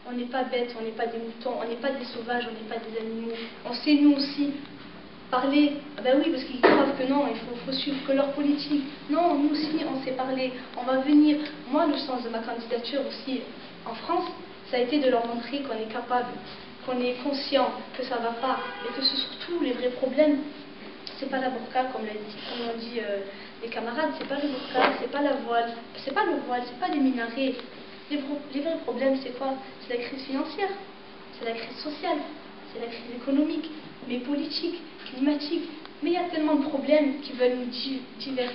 On n'est pas bêtes, on n'est pas des moutons, on n'est pas des sauvages, on n'est pas des animaux. On sait nous aussi parler. Ah ben oui, parce qu'ils croient que non, il faut suivre que leur politique. Non, nous aussi, on sait parler. On va venir. Moi, le sens de ma candidature aussi en France, ça a été de leur montrer qu'on est capable, qu'on est conscient que ça ne va pas, et que surtout les vrais problèmes, c'est pas la burqa, comme l'ont dit les camarades, c'est pas le burqa, c'est pas la voile, c'est pas le voile, c'est pas les minarets. Les vrais problèmes, c'est quoi? C'est la crise financière, c'est la crise sociale, c'est la crise économique, mais politique, climatique. Mais il y a tellement de problèmes qui veulent nous diverser,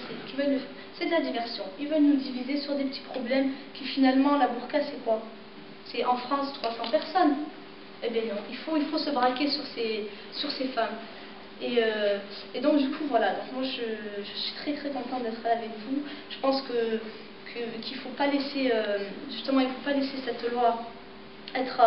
c'est de la diversion. Ils veulent nous diviser sur des petits problèmes qui finalement, la burqa, c'est quoi? C'est en France 300 personnes. Eh bien non, il faut se braquer sur ces femmes. Et donc du coup voilà, donc moi je suis très très contente d'être là avec vous. Je pense qu'il faut pas laisser justement il faut pas laisser cette loi être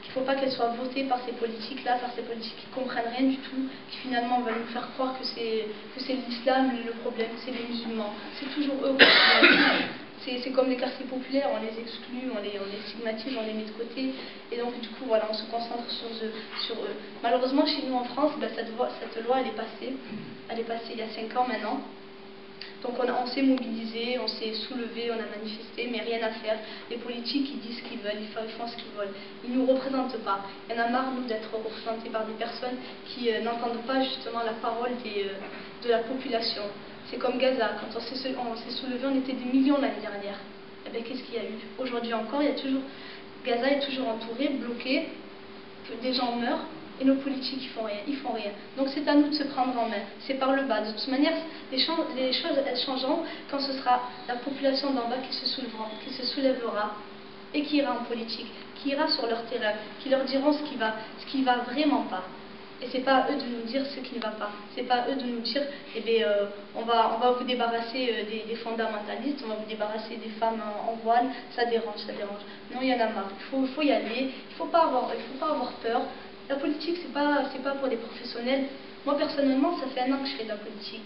qu'il faut pas qu'elle soit votée par ces politiques là, par ces politiques qui comprennent rien du tout, qui finalement veulent nous faire croire que c'est l'islam le problème, c'est les musulmans, c'est toujours eux. C'est comme les quartiers populaires, on les exclut, on les stigmatise, on les met de côté. Et donc du coup, voilà, on se concentre sur eux. Malheureusement, chez nous en France, ben, cette loi, elle est passée. Elle est passée il y a 5 ans maintenant. Donc on s'est mobilisé, on s'est soulevé, on a manifesté, mais rien à faire. Les politiques, ils disent ce qu'ils veulent, ils font ce qu'ils veulent. Ils ne nous représentent pas. Il y en a marre, nous, d'être représentés par des personnes qui n'entendent pas justement la parole de la population. C'est comme Gaza, quand on s'est soulevé, on était des millions l'année dernière. Et bien qu'est-ce qu'il y a eu? Aujourd'hui encore, Gaza est toujours entouré, bloqué, des gens meurent, et nos politiques ils font rien. Donc c'est à nous de se prendre en main, c'est par le bas. De toute manière, les choses elles changeront quand ce sera la population d'en bas qui se soulèvera et qui ira en politique, qui ira sur leur terrain, qui leur diront ce qui va vraiment pas. Et c'est pas à eux de nous dire ce qui ne va pas. C'est pas à eux de nous dire, eh bien, on va vous débarrasser des fondamentalistes, on va vous débarrasser des femmes en voile, ça dérange, ça dérange. Non, il y en a marre. Il faut y aller. Il faut pas avoir peur. La politique, c'est pas pour des professionnels. Moi, personnellement, ça fait 1 an que je fais de la politique.